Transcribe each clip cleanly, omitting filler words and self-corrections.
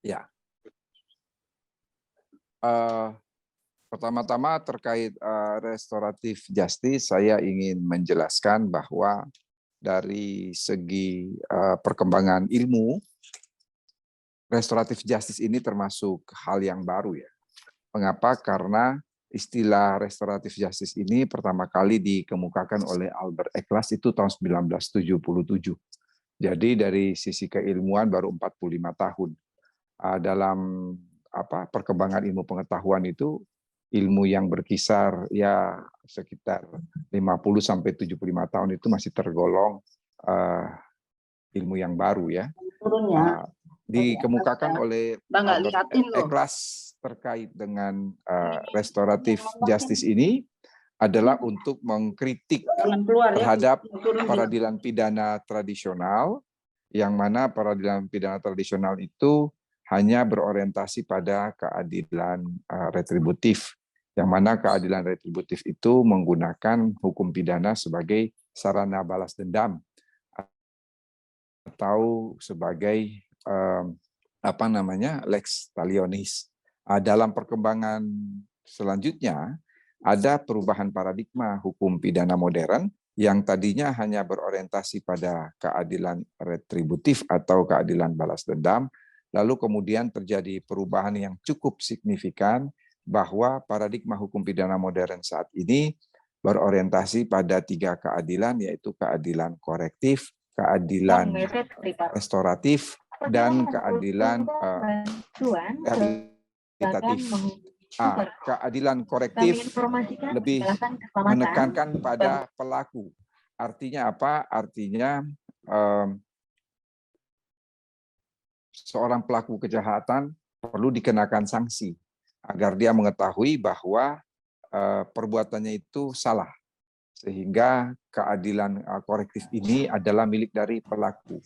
Ya, pertama-tama terkait restoratif justice, saya ingin menjelaskan bahwa dari segi perkembangan ilmu, restoratif justice ini termasuk hal yang baru ya. Mengapa? Karena istilah restoratif justice ini pertama kali dikemukakan oleh Albert Eccles itu tahun 1977. Jadi dari sisi keilmuan baru 45 tahun. Dalam perkembangan ilmu pengetahuan itu, ilmu yang berkisar ya sekitar 50 sampai 75 tahun itu masih tergolong ilmu yang baru ya. Dikemukakan oleh Albert Eccles terkait dengan restoratif justice ini adalah untuk mengkritik terhadap peradilan pidana tradisional, yang mana peradilan pidana tradisional itu hanya berorientasi pada keadilan retributif, yang mana keadilan retributif itu menggunakan hukum pidana sebagai sarana balas dendam atau sebagai lex talionis. Dalam perkembangan selanjutnya ada perubahan paradigma hukum pidana modern yang tadinya hanya berorientasi pada keadilan retributif atau keadilan balas dendam, lalu kemudian terjadi perubahan yang cukup signifikan bahwa paradigma hukum pidana modern saat ini berorientasi pada 3 keadilan, yaitu keadilan korektif, keadilan restoratif, dan keadilan rehabilitatif. Keadilan korektif lebih menekankan pada pelaku. Artinya apa? Artinya seorang pelaku kejahatan perlu dikenakan sanksi agar dia mengetahui bahwa perbuatannya itu salah. Sehingga keadilan korektif ini adalah milik dari pelaku.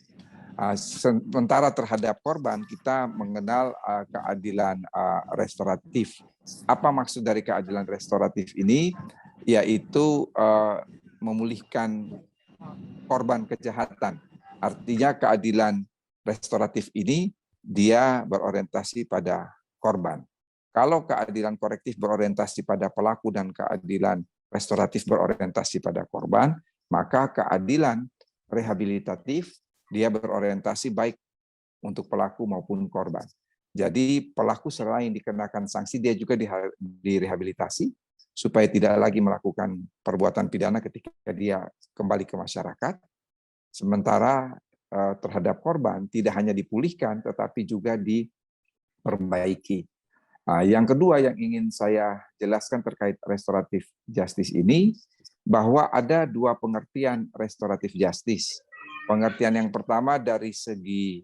Sementara terhadap korban kita mengenal keadilan restoratif. Apa maksud dari keadilan restoratif ini? Yaitu memulihkan korban kejahatan. Artinya keadilan restoratif ini dia berorientasi pada korban. Kalau keadilan korektif berorientasi pada pelaku dan keadilan restoratif berorientasi pada korban, maka keadilan rehabilitatif dia berorientasi baik untuk pelaku maupun korban. Jadi pelaku selain dikenakan sanksi, dia juga direhabilitasi supaya tidak lagi melakukan perbuatan pidana ketika dia kembali ke masyarakat. Sementara terhadap korban tidak hanya dipulihkan, tetapi juga diperbaiki. Yang kedua yang ingin saya jelaskan terkait restoratif justice ini, bahwa ada 2 pengertian restoratif justice. Pengertian yang pertama dari segi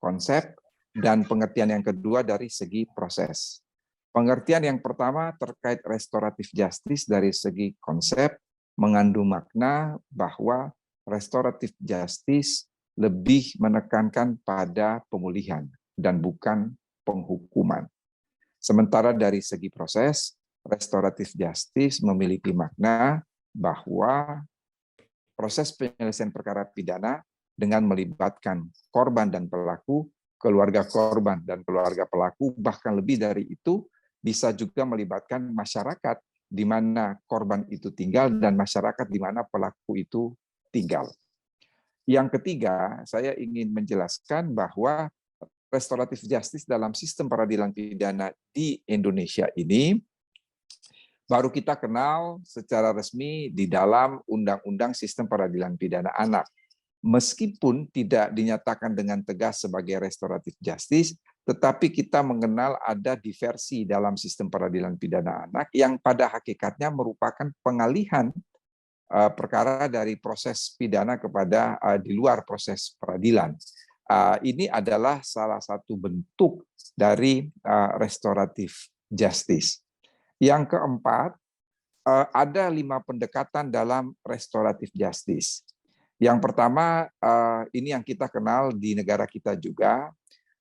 konsep, dan pengertian yang kedua dari segi proses. Pengertian yang pertama terkait restoratif justice dari segi konsep, mengandung makna bahwa restoratif justice lebih menekankan pada pemulihan dan bukan penghukuman. Sementara dari segi proses, restoratif justice memiliki makna bahwa proses penyelesaian perkara pidana dengan melibatkan korban dan pelaku, keluarga korban dan keluarga pelaku, bahkan lebih dari itu bisa juga melibatkan masyarakat di mana korban itu tinggal dan masyarakat di mana pelaku itu tinggal. Yang ketiga, saya ingin menjelaskan bahwa restoratif justice dalam sistem peradilan pidana di Indonesia ini baru kita kenal secara resmi di dalam Undang-Undang Sistem Peradilan Pidana Anak. Meskipun tidak dinyatakan dengan tegas sebagai restoratif justice, tetapi kita mengenal ada diversi dalam sistem peradilan pidana anak yang pada hakikatnya merupakan pengalihan perkara dari proses pidana kepada di luar proses peradilan. Ini adalah salah satu bentuk dari restoratif justice. Yang keempat, ada 5 pendekatan dalam restoratif justice. Yang pertama, ini yang kita kenal di negara kita juga,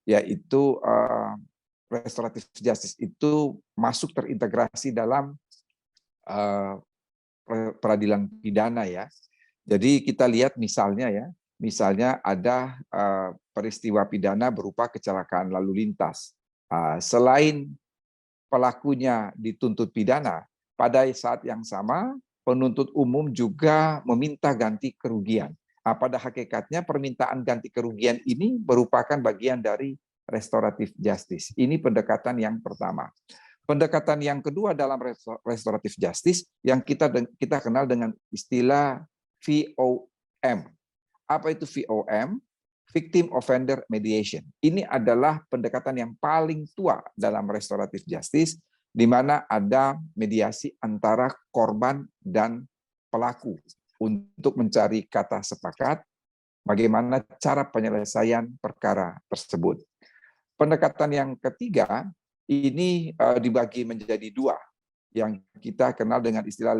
yaitu restoratif justice itu masuk terintegrasi dalam peradilan pidana ya. Jadi kita lihat misalnya ya, misalnya ada peristiwa pidana berupa kecelakaan lalu lintas. Selain pelakunya dituntut pidana, pada saat yang sama penuntut umum juga meminta ganti kerugian. Pada hakikatnya permintaan ganti kerugian ini merupakan bagian dari restoratif justice. Ini pendekatan yang pertama. Pendekatan yang kedua dalam restoratif justice yang kita kenal dengan istilah VOM. Apa itu VOM? Victim Offender Mediation. Ini adalah pendekatan yang paling tua dalam restoratif justice, di mana ada mediasi antara korban dan pelaku untuk mencari kata sepakat bagaimana cara penyelesaian perkara tersebut. Pendekatan yang ketiga ini dibagi menjadi dua, yang kita kenal dengan istilah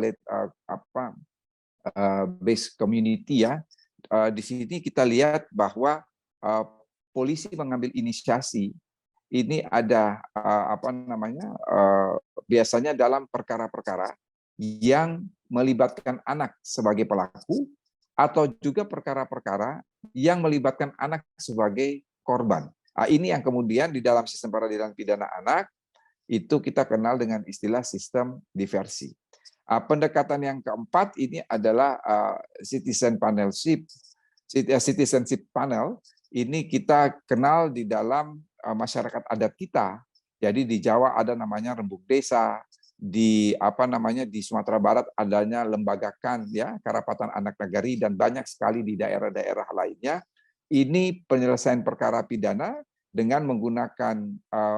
based community ya. Di sini kita lihat bahwa polisi mengambil inisiasi. Ini ada biasanya dalam perkara-perkara yang melibatkan anak sebagai pelaku atau juga perkara-perkara yang melibatkan anak sebagai korban. Ini yang kemudian di dalam sistem peradilan pidana anak itu kita kenal dengan istilah sistem diversi. Pendekatan yang keempat ini adalah citizenship panel. Ini kita kenal di dalam masyarakat adat kita. Jadi di Jawa ada namanya rembuk desa, di Sumatera Barat adanya lembagakan ya Karapatan Anak Nagari, dan banyak sekali di daerah-daerah lainnya. Ini penyelesaian perkara pidana dengan menggunakan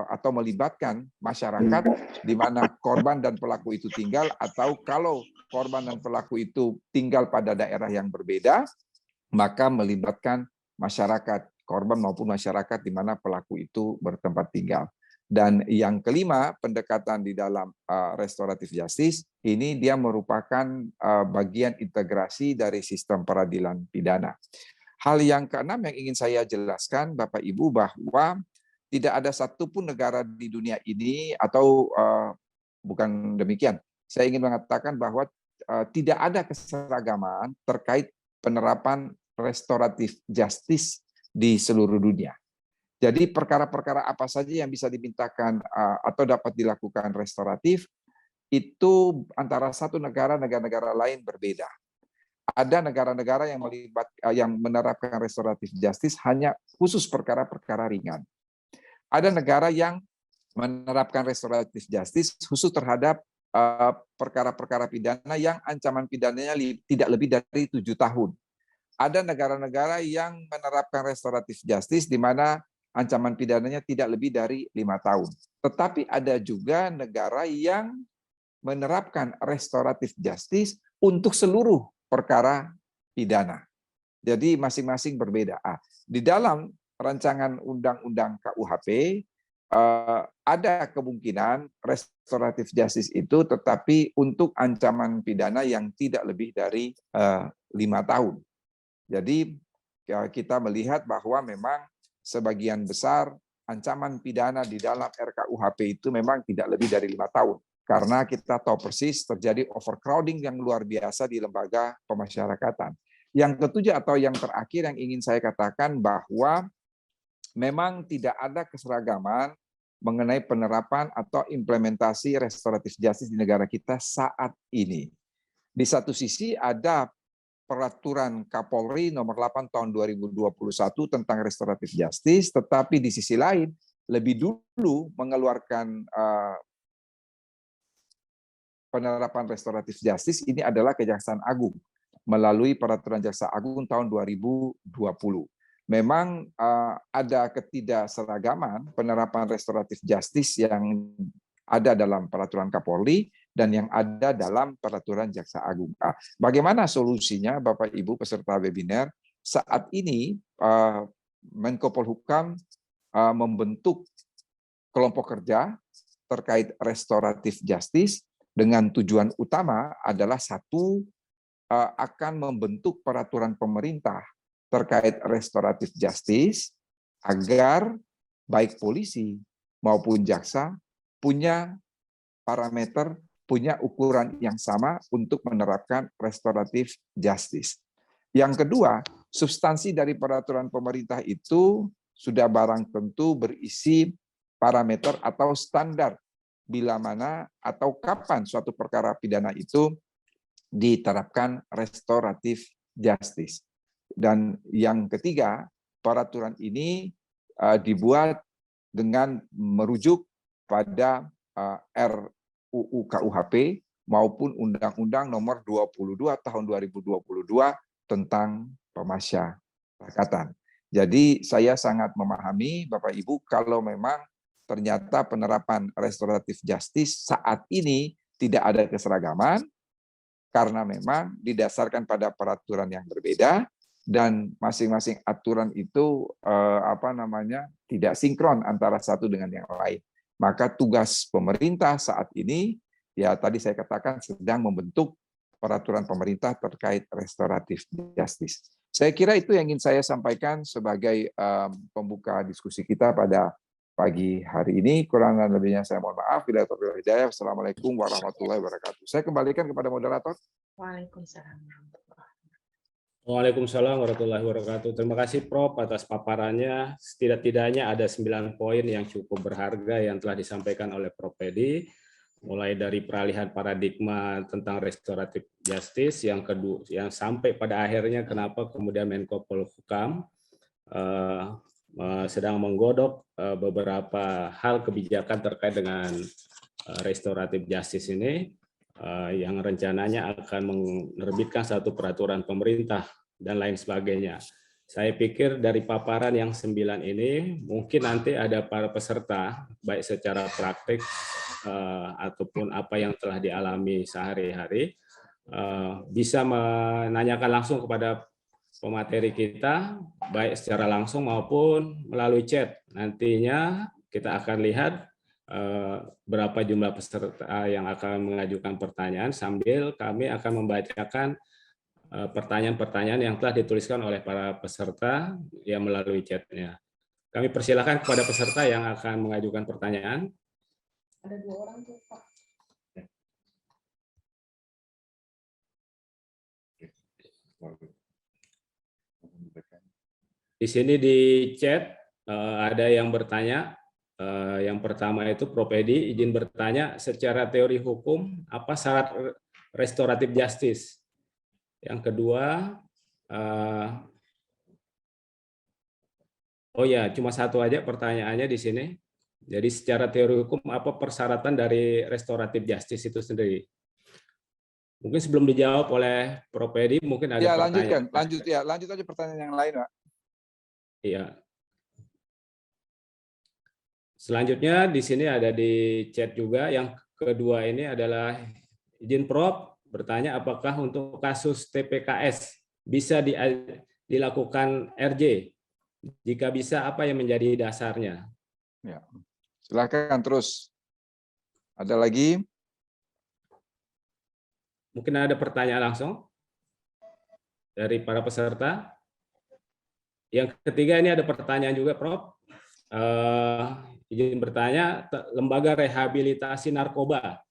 atau melibatkan masyarakat di mana korban dan pelaku itu tinggal, atau kalau korban dan pelaku itu tinggal pada daerah yang berbeda, maka melibatkan masyarakat, korban maupun masyarakat di mana pelaku itu bertempat tinggal. Dan yang kelima, pendekatan di dalam restoratif justice, ini dia merupakan bagian integrasi dari sistem peradilan pidana. Hal yang keenam yang ingin saya jelaskan, Bapak Ibu, bahwa tidak ada satupun negara di dunia ini, atau bukan demikian, saya ingin mengatakan bahwa tidak ada keseragaman terkait penerapan restoratif justice di seluruh dunia. Jadi perkara-perkara apa saja yang bisa dimintakan atau dapat dilakukan restoratif, itu antara satu negara lain berbeda. Ada negara-negara yang menerapkan restoratif justice hanya khusus perkara-perkara ringan. Ada negara yang menerapkan restoratif justice khusus terhadap perkara-perkara pidana yang ancaman pidananya tidak lebih dari 7 tahun. Ada negara-negara yang menerapkan restoratif justice di mana ancaman pidananya tidak lebih dari 5 tahun. Tetapi ada juga negara yang menerapkan restoratif justice untuk seluruh perkara pidana. Jadi masing-masing berbeda. Di dalam rancangan undang-undang KUHP ada kemungkinan restoratif justice itu, tetapi untuk ancaman pidana yang tidak lebih dari 5 tahun. Jadi kita melihat bahwa memang sebagian besar ancaman pidana di dalam RKUHP itu memang tidak lebih dari 5 tahun. Karena kita tahu persis terjadi overcrowding yang luar biasa di lembaga pemasyarakatan. Yang ketujuh atau yang terakhir yang ingin saya katakan bahwa memang tidak ada keseragaman mengenai penerapan atau implementasi restoratif justice di negara kita saat ini. Di satu sisi ada Peraturan Kapolri nomor 8 tahun 2021 tentang restoratif justice, tetapi di sisi lain lebih dulu mengeluarkan penerapan restoratif justice ini adalah Kejaksaan Agung melalui Peraturan Jaksa Agung tahun 2020. Memang ada ketidakseragaman penerapan restoratif justice yang ada dalam Peraturan Kapolri dan yang ada dalam Peraturan Jaksa Agung. Bagaimana solusinya, Bapak Ibu peserta webinar? Saat ini Menko Polhukam membentuk kelompok kerja terkait restoratif justice dengan tujuan utama adalah satu, akan membentuk peraturan pemerintah terkait restoratif justice agar baik polisi maupun jaksa punya parameter, punya ukuran yang sama untuk menerapkan restoratif justice. Yang kedua, substansi dari peraturan pemerintah itu sudah barang tentu berisi parameter atau standar bila mana atau kapan suatu perkara pidana itu diterapkan restoratif justice. Dan yang ketiga, peraturan ini dibuat dengan merujuk pada RUU KUHP maupun Undang-Undang Nomor 22 Tahun 2022 tentang pemasyarakatan. Jadi saya sangat memahami Bapak Ibu kalau memang ternyata penerapan restoratif justice saat ini tidak ada keseragaman karena memang didasarkan pada peraturan yang berbeda dan masing-masing aturan itu tidak sinkron antara satu dengan yang lain. Maka tugas pemerintah saat ini ya tadi saya katakan sedang membentuk peraturan pemerintah terkait restoratif justice. Saya kira itu yang ingin saya sampaikan sebagai pembuka diskusi kita pada pagi hari ini. Kurang dan lebihnya saya mohon maaf. Bila taufiq wal hidayah. Wassalamualaikum warahmatullahi wabarakatuh. Saya kembalikan kepada moderator. Waalaikumsalam. Waalaikumsalam warahmatullahi wabarakatuh. Terima kasih Prof atas paparannya. Setidak-tidaknya ada 9 poin yang cukup berharga yang telah disampaikan oleh Prof Pedi, mulai dari peralihan paradigma tentang restoratif justice, yang kedua yang sampai pada akhirnya kenapa kemudian Menko Polhukam sedang menggodok beberapa hal kebijakan terkait dengan restoratif justice ini, yang rencananya akan menerbitkan satu peraturan pemerintah dan lain sebagainya. Saya pikir dari paparan yang 9 ini, mungkin nanti ada para peserta, baik secara praktik ataupun apa yang telah dialami sehari-hari, bisa menanyakan langsung kepada pemateri kita, baik secara langsung maupun melalui chat. Nantinya kita akan lihat berapa jumlah peserta yang akan mengajukan pertanyaan, sambil kami akan membacakan pertanyaan-pertanyaan yang telah dituliskan oleh para peserta yang melalui chatnya. Kami persilakan kepada peserta yang akan mengajukan pertanyaan. Ada 2 orang tuh, Pak. Di sini di chat ada yang bertanya. Yang pertama itu Prof Edi izin bertanya, secara teori hukum apa syarat restoratif justice? Yang kedua, oh ya, cuma satu aja pertanyaannya di sini. Jadi secara teori hukum apa persyaratan dari restoratif justice itu sendiri? Mungkin sebelum dijawab oleh Prof Edi, mungkin ada pertanyaan. Lanjut aja pertanyaan yang lain, Pak. Iya. Selanjutnya di sini ada di chat juga, yang kedua ini adalah izin Prof bertanya apakah untuk kasus TPKS bisa dilakukan RJ? Jika bisa, apa yang menjadi dasarnya? Ya. Silakan terus. Ada lagi? Mungkin ada pertanyaan langsung dari para peserta. Yang ketiga ini ada pertanyaan juga, Prof. Izin bertanya, lembaga rehabilitasi narkoba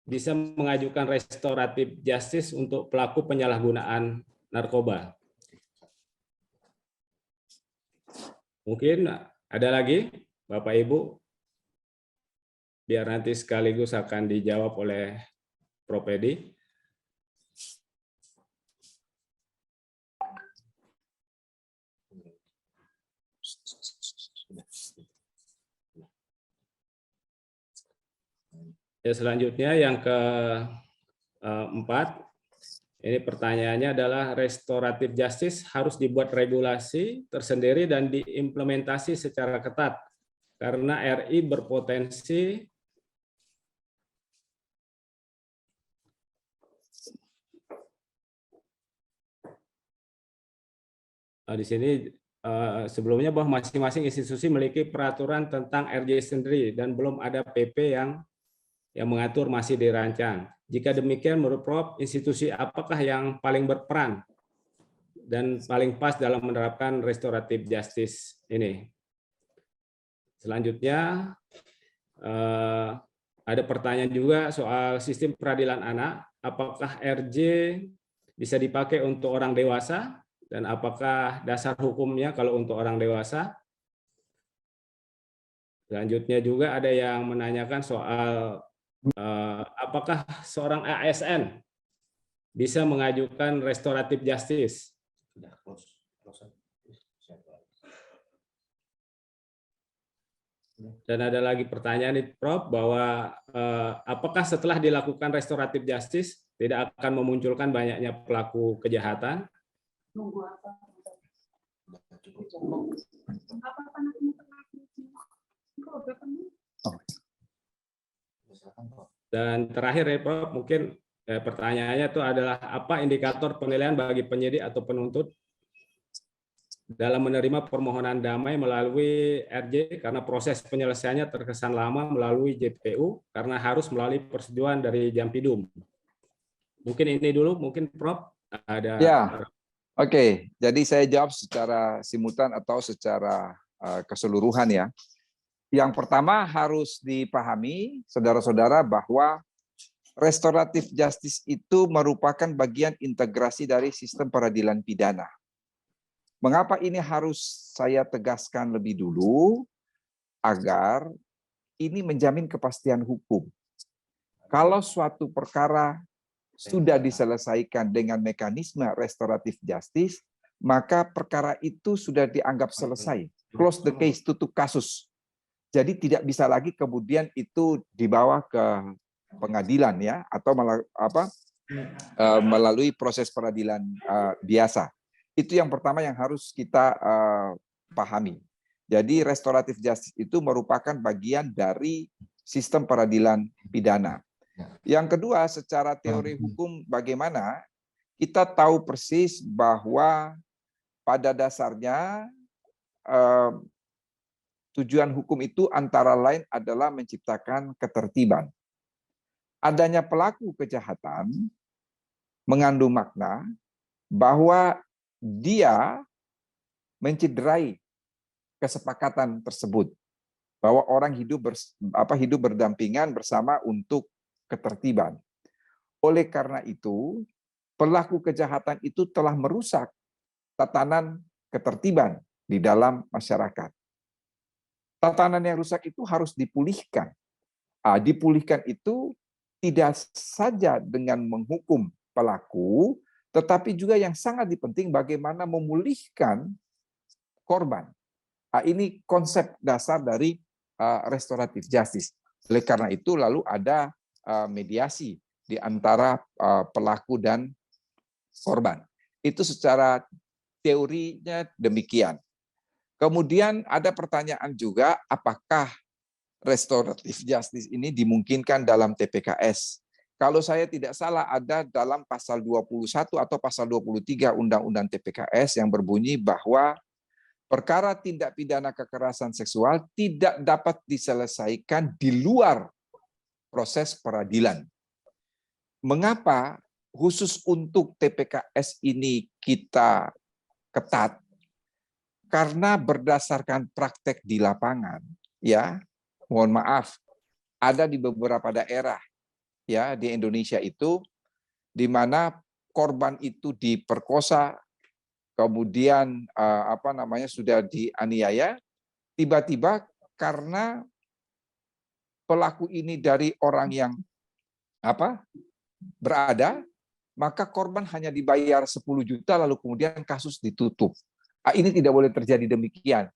bisa mengajukan restoratif justice untuk pelaku penyalahgunaan narkoba. Mungkin ada lagi, Bapak Ibu, biar nanti sekaligus akan dijawab oleh Prof Edi. Ya, selanjutnya yang keempat, ini pertanyaannya adalah restoratif justice harus dibuat regulasi tersendiri dan diimplementasi secara ketat karena RI berpotensi di sini sebelumnya bahwa masing-masing institusi memiliki peraturan tentang RJ sendiri dan belum ada PP yang mengatur, masih dirancang. Jika demikian, menurut Prof, institusi apakah yang paling berperan dan paling pas dalam menerapkan restoratif justice ini? Selanjutnya, ada pertanyaan juga soal sistem peradilan anak. Apakah RJ bisa dipakai untuk orang dewasa Dan apakah dasar hukumnya kalau untuk orang dewasa? Selanjutnya juga ada yang menanyakan soal apakah seorang ASN bisa mengajukan restoratif justice? Dan ada lagi pertanyaan nih, Prof, bahwa apakah setelah dilakukan restoratif justice tidak akan memunculkan banyaknya pelaku kejahatan? Nunggu apa? Dan terakhir ya, Prof, mungkin pertanyaannya itu adalah apa indikator penilaian bagi penyidik atau penuntut dalam menerima permohonan damai melalui RJ karena proses penyelesaiannya terkesan lama melalui JPU karena harus melalui persetujuan dari Jampidum. Mungkin ini dulu, mungkin Prof ada. Ya, oke. Jadi saya jawab secara simultan atau secara keseluruhan ya. Yang pertama harus dipahami, saudara-saudara, bahwa restoratif justice itu merupakan bagian integrasi dari sistem peradilan pidana. Mengapa ini harus saya tegaskan lebih dulu? Agar ini menjamin kepastian hukum. Kalau suatu perkara sudah diselesaikan dengan mekanisme restoratif justice, maka perkara itu sudah dianggap selesai. Close the case, tutup kasus. Jadi tidak bisa lagi kemudian itu dibawa ke pengadilan ya, atau melalui proses peradilan biasa. Itu yang pertama yang harus kita pahami. Jadi restoratif justice itu merupakan bagian dari sistem peradilan pidana. Yang kedua, secara teori hukum bagaimana? Kita tahu persis bahwa pada dasarnya tujuan hukum itu antara lain adalah menciptakan ketertiban. Adanya pelaku kejahatan mengandung makna bahwa dia mencederai kesepakatan tersebut, bahwa orang hidup berdampingan bersama untuk ketertiban. Oleh karena itu, pelaku kejahatan itu telah merusak tatanan ketertiban di dalam masyarakat. Tatanan yang rusak itu harus dipulihkan. Dipulihkan itu tidak saja dengan menghukum pelaku, tetapi juga yang sangat penting bagaimana memulihkan korban. Ini konsep dasar dari restoratif justice. Oleh karena itu lalu ada mediasi di antara pelaku dan korban. Itu secara teorinya demikian. Kemudian ada pertanyaan juga, apakah restoratif justice ini dimungkinkan dalam TPKS? Kalau saya tidak salah ada dalam pasal 21 atau pasal 23 Undang-Undang TPKS yang berbunyi bahwa perkara tindak pidana kekerasan seksual tidak dapat diselesaikan di luar proses peradilan. Mengapa khusus untuk TPKS ini kita ketat? Karena berdasarkan praktek di lapangan, ya, mohon maaf, ada di beberapa daerah ya di Indonesia itu di mana korban itu diperkosa, kemudian sudah dianiaya, tiba-tiba karena pelaku ini dari orang yang berada, maka korban hanya dibayar 10 juta lalu kemudian kasus ditutup. Ini tidak boleh terjadi demikian.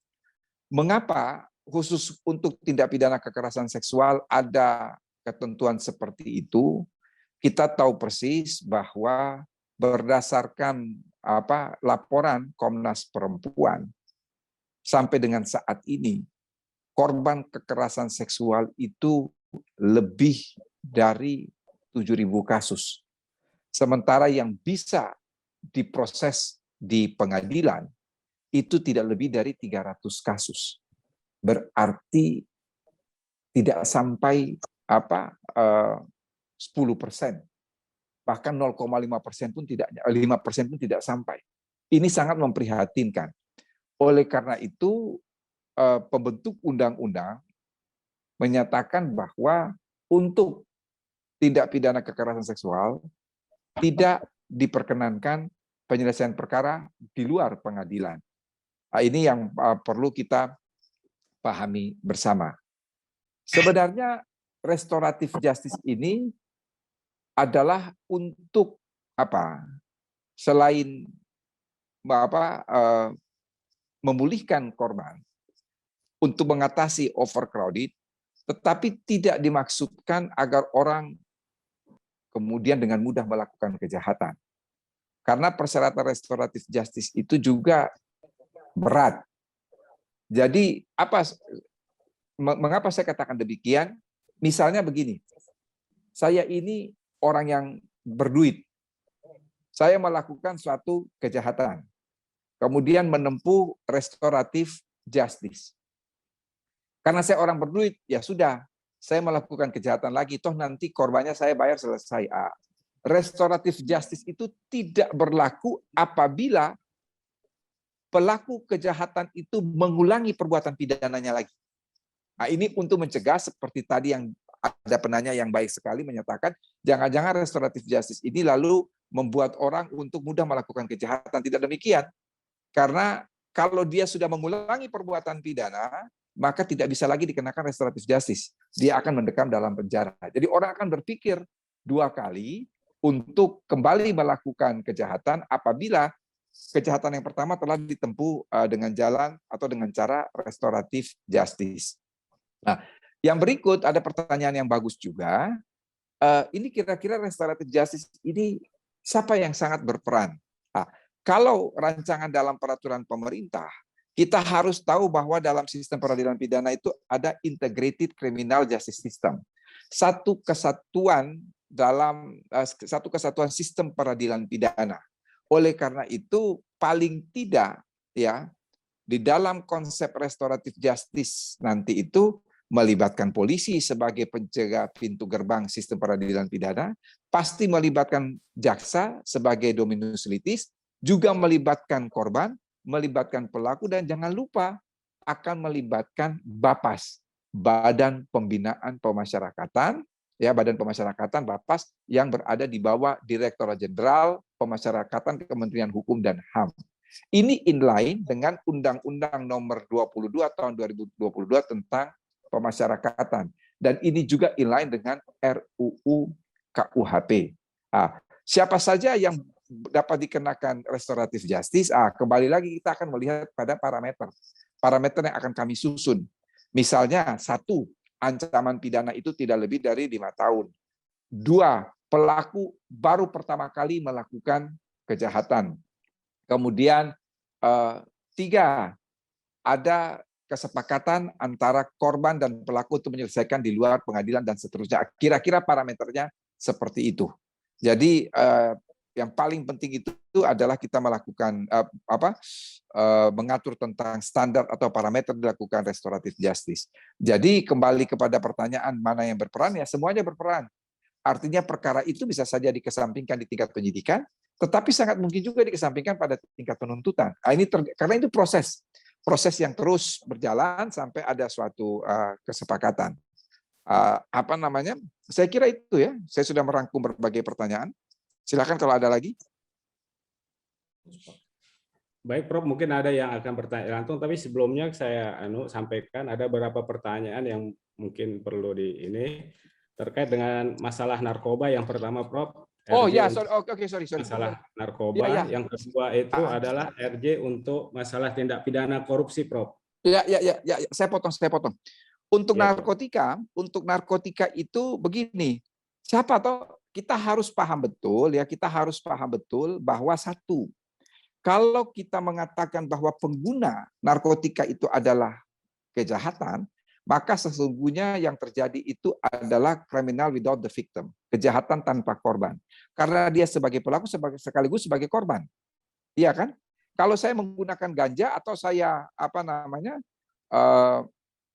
Mengapa khusus untuk tindak pidana kekerasan seksual ada ketentuan seperti itu? Kita tahu persis bahwa berdasarkan laporan Komnas Perempuan sampai dengan saat ini korban kekerasan seksual itu lebih dari 7.000 kasus. Sementara yang bisa diproses di pengadilan itu tidak lebih dari 300 kasus. Berarti tidak sampai 10%. Bahkan 0,5% pun tidak, 5% pun tidak sampai. Ini sangat memprihatinkan. Oleh karena itu, pembentuk undang-undang menyatakan bahwa untuk tindak pidana kekerasan seksual tidak diperkenankan penyelesaian perkara di luar pengadilan. Nah, ini yang perlu kita pahami bersama. Sebenarnya restoratif justice ini adalah untuk apa? Selain memulihkan korban, untuk mengatasi overcrowded, tetapi tidak dimaksudkan agar orang kemudian dengan mudah melakukan kejahatan. Karena persyaratan restoratif justice itu juga berat. Jadi mengapa saya katakan demikian? Misalnya begini, saya ini orang yang berduit. Saya melakukan suatu kejahatan. Kemudian menempuh restoratif justice. Karena saya orang berduit, ya sudah, saya melakukan kejahatan lagi, toh nanti korbannya saya bayar selesai. Restoratif justice itu tidak berlaku apabila pelaku kejahatan itu mengulangi perbuatan pidananya lagi. Nah, ini untuk mencegah seperti tadi yang ada penanya yang baik sekali menyatakan, jangan-jangan restoratif justice ini lalu membuat orang untuk mudah melakukan kejahatan. Tidak demikian. Karena kalau dia sudah mengulangi perbuatan pidana, maka tidak bisa lagi dikenakan restoratif justice. Dia akan mendekam dalam penjara. Jadi orang akan berpikir 2 kali untuk kembali melakukan kejahatan apabila kejahatan yang pertama telah ditempuh dengan jalan atau dengan cara restoratif justice. Nah, yang berikut ada pertanyaan yang bagus juga. Ini kira-kira restoratif justice ini siapa yang sangat berperan? Nah, kalau rancangan dalam peraturan pemerintah, kita harus tahu bahwa dalam sistem peradilan pidana itu ada integrated criminal justice system. Satu kesatuan sistem peradilan pidana. Oleh karena itu paling tidak ya di dalam konsep restoratif justice nanti itu melibatkan polisi sebagai penjaga pintu gerbang sistem peradilan pidana, pasti melibatkan jaksa sebagai dominus litis, juga melibatkan korban, melibatkan pelaku, dan jangan lupa akan melibatkan BAPAS, Badan Pembinaan Pemasyarakatan, ya Badan Pemasyarakatan BAPAS yang berada di bawah Direktorat Jenderal Pemasyarakatan Kementerian Hukum dan HAM. Ini inline dengan Undang-Undang Nomor 22 tahun 2022 tentang pemasyarakatan, dan ini juga inline dengan RUU KUHP. Siapa saja yang dapat dikenakan restoratif justice, kembali lagi kita akan melihat pada parameter yang akan kami susun. Misalnya, 1, ancaman pidana itu tidak lebih dari 5 tahun. 2, pelaku baru pertama kali melakukan kejahatan. Kemudian 3, ada kesepakatan antara korban dan pelaku untuk menyelesaikan di luar pengadilan dan seterusnya. Kira-kira parameternya seperti itu. Jadi yang paling penting itu adalah kita melakukan mengatur tentang standar atau parameter dilakukan restoratif justice. Jadi kembali kepada pertanyaan mana yang berperan, ya semuanya berperan. Artinya perkara itu bisa saja dikesampingkan di tingkat penyidikan, tetapi sangat mungkin juga dikesampingkan pada tingkat penuntutan. Karena itu proses yang terus berjalan sampai ada suatu kesepakatan. Saya kira itu ya. Saya sudah merangkum berbagai pertanyaan. Silakan kalau ada lagi. Baik, Prof. Mungkin ada yang akan bertanya langsung, tapi sebelumnya saya sampaikan ada beberapa pertanyaan yang mungkin perlu terkait dengan masalah narkoba. Yang pertama, Prof. Oh RJ ya, sorry. masalah narkoba. Ya. Yang kedua itu adalah RJ untuk masalah tindak pidana korupsi, Prof. Ya. Saya potong. Untuk narkotika itu begini. Siapa tahu kita harus paham betul bahwa 1, kalau kita mengatakan bahwa pengguna narkotika itu adalah kejahatan, maka sesungguhnya yang terjadi itu adalah criminal without the victim, kejahatan tanpa korban. Karena dia sebagai pelaku sekaligus sebagai korban. Iya kan? Kalau saya menggunakan ganja atau saya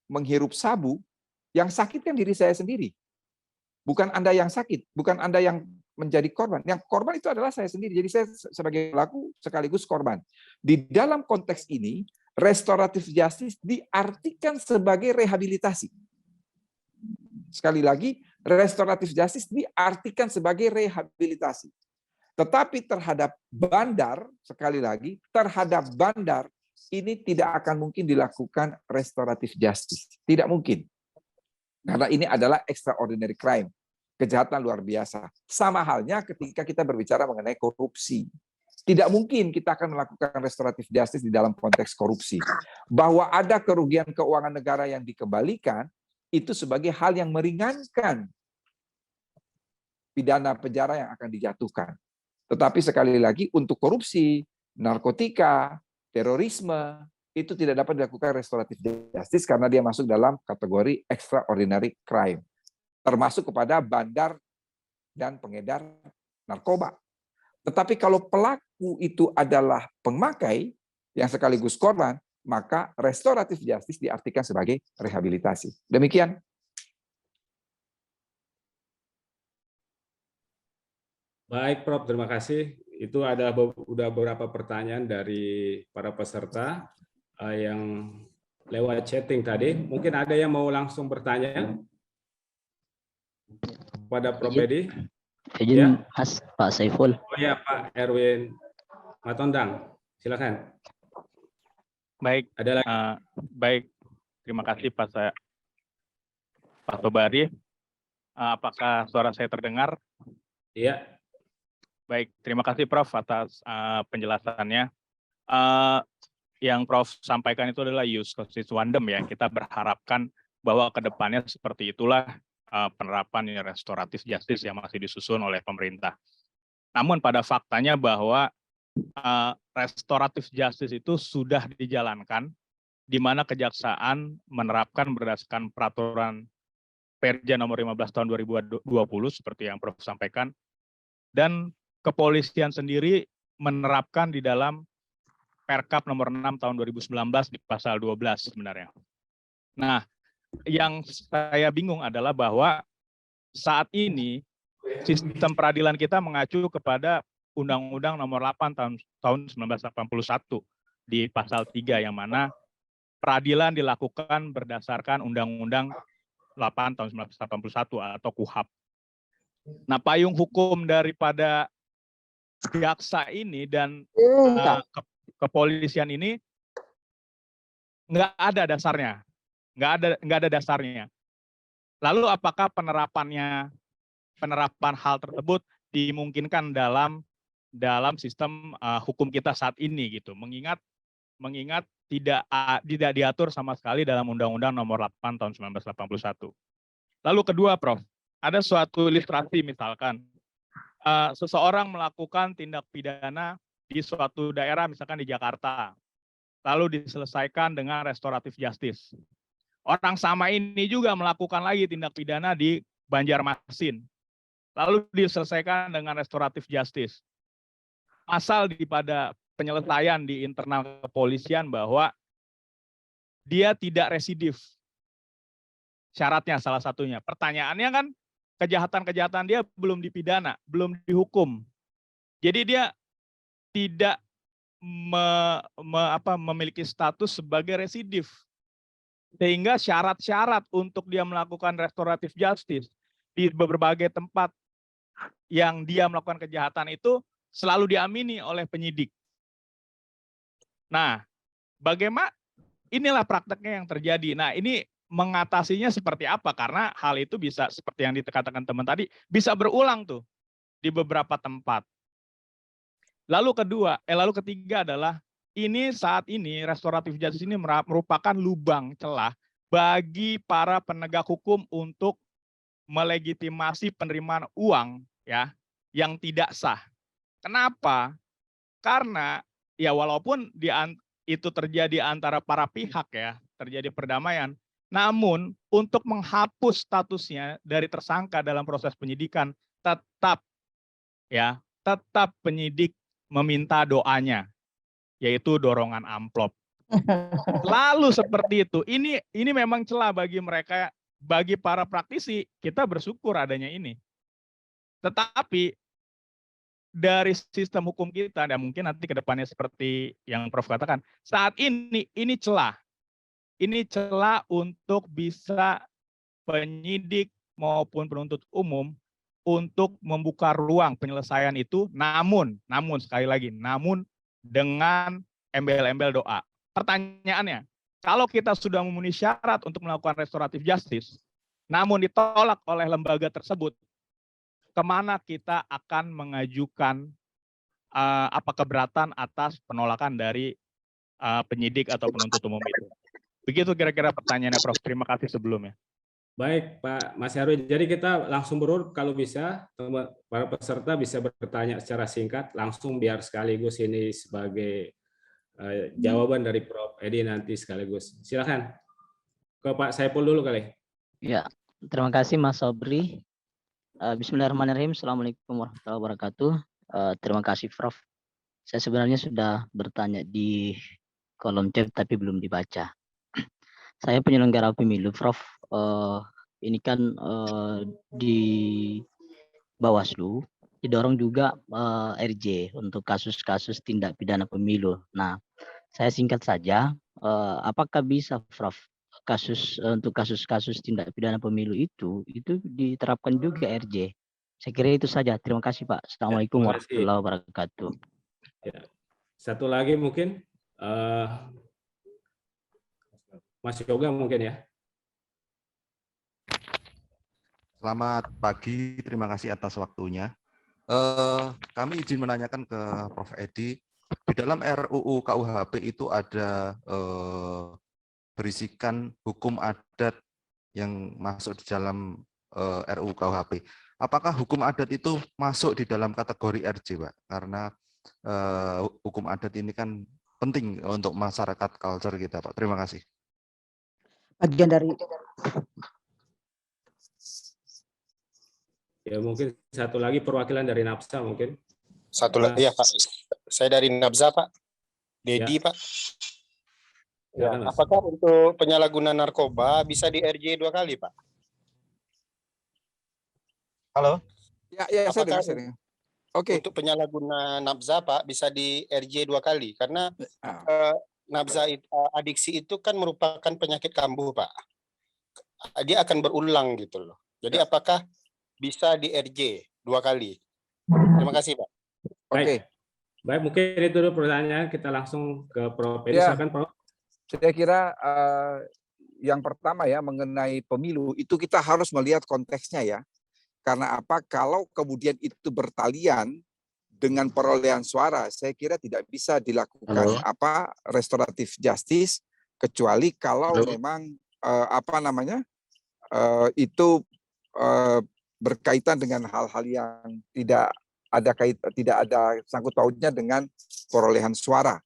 menghirup sabu, yang sakit kan diri saya sendiri. Bukan Anda yang sakit, bukan Anda yang menjadi korban. Yang korban itu adalah saya sendiri. Jadi saya sebagai pelaku sekaligus korban. Di dalam konteks ini, restoratif justice diartikan sebagai rehabilitasi. Sekali lagi, restoratif justice diartikan sebagai rehabilitasi. Tetapi terhadap bandar, sekali lagi, terhadap bandar, ini tidak akan mungkin dilakukan restoratif justice. Tidak mungkin. Karena ini adalah extraordinary crime. Kejahatan luar biasa. Sama halnya ketika kita berbicara mengenai korupsi. Tidak mungkin kita akan melakukan restoratif justice di dalam konteks korupsi. Bahwa ada kerugian keuangan negara yang dikembalikan, itu sebagai hal yang meringankan pidana penjara yang akan dijatuhkan. Tetapi sekali lagi untuk korupsi, narkotika, terorisme, itu tidak dapat dilakukan restoratif justice karena dia masuk dalam kategori extraordinary crime. Termasuk kepada bandar dan pengedar narkoba. Tetapi kalau pelaku itu adalah pemakai yang sekaligus korban, maka restoratif justice diartikan sebagai rehabilitasi. Demikian. Baik, Prof. Terima kasih. Itu ada beberapa pertanyaan dari para peserta yang lewat chatting tadi. Mungkin ada yang mau langsung bertanya kepada Prof. Edi? Izin, Ya. Mas, Pak Saiful. Oh ya, Pak Erwin Matondang. Silakan. Baik, Ada lagi? baik. Terima kasih Pak Sobari. Apakah suara saya terdengar? Iya. Baik, terima kasih Prof atas penjelasannya. Yang Prof sampaikan itu adalah use constituendum ya. Kita berharapkan bahwa ke depannya seperti itulah penerapan restoratif justice yang masih disusun oleh pemerintah. Namun pada faktanya bahwa restoratif justice itu sudah dijalankan, di mana kejaksaan menerapkan berdasarkan peraturan Perja nomor 15 tahun 2020 seperti yang Prof sampaikan, dan kepolisian sendiri menerapkan di dalam Perkap nomor 6 tahun 2019 di pasal 12 sebenarnya. Nah, yang saya bingung adalah bahwa saat ini sistem peradilan kita mengacu kepada Undang-Undang nomor 8 tahun 1981 di pasal 3 yang mana peradilan dilakukan berdasarkan Undang-Undang 8 tahun 1981 atau KUHAP. Nah, payung hukum daripada jaksa ini dan kepolisian ini nggak ada dasarnya, nggak ada dasarnya. Lalu apakah penerapan hal tersebut dimungkinkan dalam sistem hukum kita saat ini gitu? Mengingat tidak diatur sama sekali dalam Undang-Undang nomor 8 tahun 1981. Lalu kedua, Prof, ada suatu ilustrasi misalkan seseorang melakukan tindak pidana di suatu daerah, misalkan di Jakarta, lalu diselesaikan dengan restoratif justice. Orang sama ini juga melakukan lagi tindak pidana di Banjarmasin, lalu diselesaikan dengan restoratif justice. Asal pada penyelesaian di internal kepolisian bahwa dia tidak residif. Syaratnya salah satunya. Pertanyaannya kan, kejahatan-kejahatan dia belum dipidana, belum dihukum. Jadi dia tidak memiliki status sebagai residif. Sehingga syarat-syarat untuk dia melakukan restoratif justice di berbagai tempat yang dia melakukan kejahatan itu selalu diamini oleh penyidik. Nah, bagaimana inilah prakteknya yang terjadi. Nah, ini mengatasinya seperti apa? Karena hal itu bisa seperti yang dikatakan teman tadi, bisa berulang tuh di beberapa tempat. Lalu ketiga adalah saat ini restoratif justice ini merupakan lubang celah bagi para penegak hukum untuk melegitimasi penerimaan uang ya yang tidak sah. Kenapa? Karena ya walaupun itu terjadi antara para pihak ya, terjadi perdamaian, namun untuk menghapus statusnya dari tersangka dalam proses penyidikan tetap penyidik meminta doanya, yaitu dorongan amplop. Lalu seperti itu, ini memang celah bagi mereka, bagi para praktisi, kita bersyukur adanya ini. Tetapi dari sistem hukum kita, dan mungkin nanti ke depannya seperti yang Prof katakan, saat ini celah. Ini celah untuk bisa penyidik maupun penuntut umum untuk membuka ruang penyelesaian itu, namun sekali lagi, namun dengan embel-embel doa. Pertanyaannya, kalau kita sudah memenuhi syarat untuk melakukan restoratif justice, namun ditolak oleh lembaga tersebut, kemana kita akan mengajukan apa keberatan atas penolakan dari penyidik atau penuntut umum itu? Begitu kira-kira pertanyaannya, Prof. Terima kasih sebelumnya. Baik, Pak Mas Heru. Jadi kita langsung berurut kalau bisa, para peserta bisa bertanya secara singkat, langsung biar sekaligus ini sebagai jawaban dari Prof. Edi nanti sekaligus. Silakan ke Pak Saiful dulu kali. Ya, terima kasih Mas Sobri. Bismillahirrahmanirrahim. Assalamualaikum warahmatullahi wabarakatuh. Terima kasih Prof. Saya sebenarnya sudah bertanya di kolom chat tapi belum dibaca. Saya penyelenggara pemilu, Prof. Ini kan di Bawaslu didorong juga RJ untuk kasus-kasus tindak pidana pemilu. Nah, saya singkat saja, apakah bisa, Prof, untuk kasus-kasus tindak pidana pemilu itu diterapkan juga RJ? Saya kira itu saja. Terima kasih, Pak. Assalamualaikum warahmatullahi wabarakatuh. Ya. Satu lagi mungkin Mas Yoga mungkin ya. Selamat pagi, terima kasih atas waktunya. Kami izin menanyakan ke Prof. Edi, di dalam RUU KUHP itu ada berisikan hukum adat yang masuk di dalam RUU KUHP. Apakah hukum adat itu masuk di dalam kategori RJ, Pak? Karena hukum adat ini kan penting untuk masyarakat culture kita, Pak. Terima kasih. Bagian dari Ya mungkin satu lagi perwakilan dari NAPSA mungkin. Satu lagi ya Pak. Saya dari NAPSA Pak. Dedi ya. Pak. Ya, apakah untuk penyalahgunaan narkoba bisa di RJ 2 kali Pak? Halo? Ya saya dengar. Oke. Untuk penyalahgunaan nafza Pak bisa di RJ 2 kali karena nafza adiksi itu kan merupakan penyakit kambuh Pak. Dia akan berulang gitu loh. Jadi apakah bisa di RJ 2 kali? Terima kasih Pak. Oke. Baik, mungkin itu dulu pertanyaan, kita langsung ke Prof. Edi. Silakan Prof. Saya kira yang pertama ya mengenai pemilu itu kita harus melihat konteksnya ya. Karena apa? Kalau kemudian itu bertalian dengan perolehan suara, saya kira tidak bisa dilakukan restoratif justice kecuali kalau memang itu berkaitan dengan hal-hal yang tidak ada sangkut pautnya dengan perolehan suara.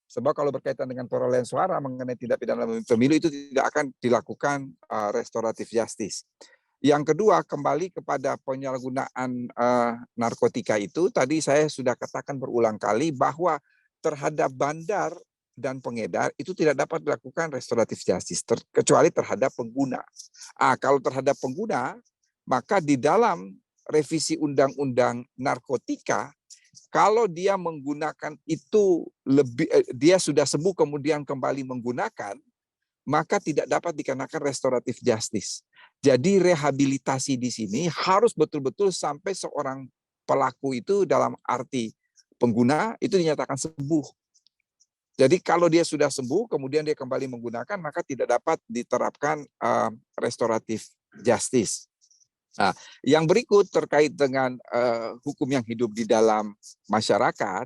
Sebab kalau berkaitan dengan perolehan suara mengenai tindak pidana pemilu itu tidak akan dilakukan restoratif justice. Yang kedua, kembali kepada penyalahgunaan narkotika itu, tadi saya sudah katakan berulang kali bahwa terhadap bandar dan pengedar itu tidak dapat dilakukan restoratif justice, kecuali terhadap pengguna. Kalau terhadap pengguna, maka di dalam revisi undang-undang narkotika, kalau dia menggunakan itu dia sudah sembuh kemudian kembali menggunakan, maka tidak dapat dikenakan restoratif justice. Jadi rehabilitasi di sini harus betul-betul sampai seorang pelaku itu dalam arti pengguna itu dinyatakan sembuh. Jadi kalau dia sudah sembuh kemudian dia kembali menggunakan maka tidak dapat diterapkan restoratif justice. Nah, yang berikut terkait dengan hukum yang hidup di dalam masyarakat.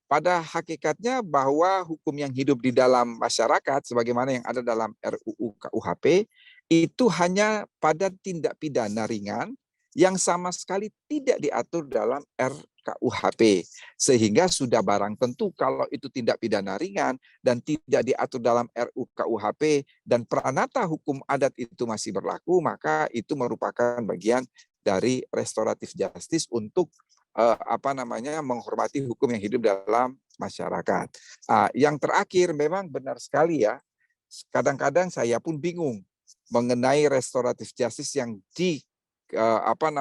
Pada hakikatnya bahwa hukum yang hidup di dalam masyarakat sebagaimana yang ada dalam RUU KUHP itu hanya pada tindak pidana ringan yang sama sekali tidak diatur dalam RKUHP. Sehingga sudah barang tentu kalau itu tindak pidana ringan dan tidak diatur dalam RUU KUHP dan pranata hukum adat itu masih berlaku, maka itu merupakan bagian dari restoratif justice untuk menghormati hukum yang hidup dalam masyarakat. Yang terakhir memang benar sekali ya. Kadang-kadang saya pun bingung mengenai restoratif justice yang dilakukan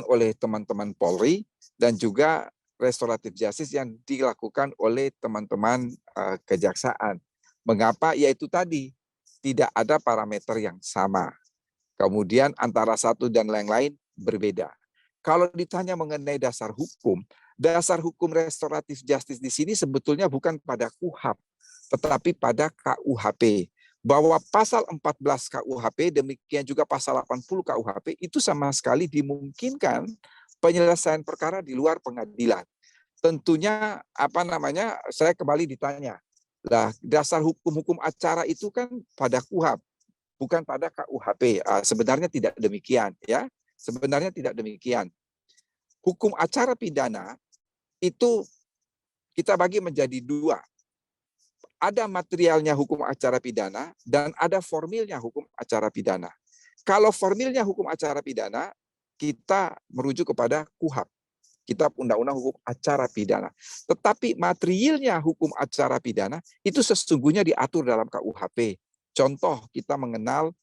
oleh teman-teman Polri dan juga restoratif justice yang dilakukan oleh teman-teman kejaksaan. Mengapa? Yaitu tadi tidak ada parameter yang sama. Kemudian antara satu dan lain-lain berbeda. Kalau ditanya mengenai dasar hukum restoratif justice di sini sebetulnya bukan pada KUHP, tetapi pada KUHP. Bahwa pasal 14 KUHP, demikian juga pasal 80 KUHP, itu sama sekali dimungkinkan penyelesaian perkara di luar pengadilan. Tentunya saya kembali ditanya, lah dasar hukum acara itu kan pada KUHP, bukan pada KUHP. Sebenarnya tidak demikian, ya. Sebenarnya tidak demikian. Hukum acara pidana itu kita bagi menjadi dua. Ada materialnya hukum acara pidana dan ada formilnya hukum acara pidana. Kalau formilnya hukum acara pidana, kita merujuk kepada KUHP, Kitab Undang-Undang Hukum Acara Pidana. Tetapi materialnya hukum acara pidana itu sesungguhnya diatur dalam KUHP. Contoh, kita mengenal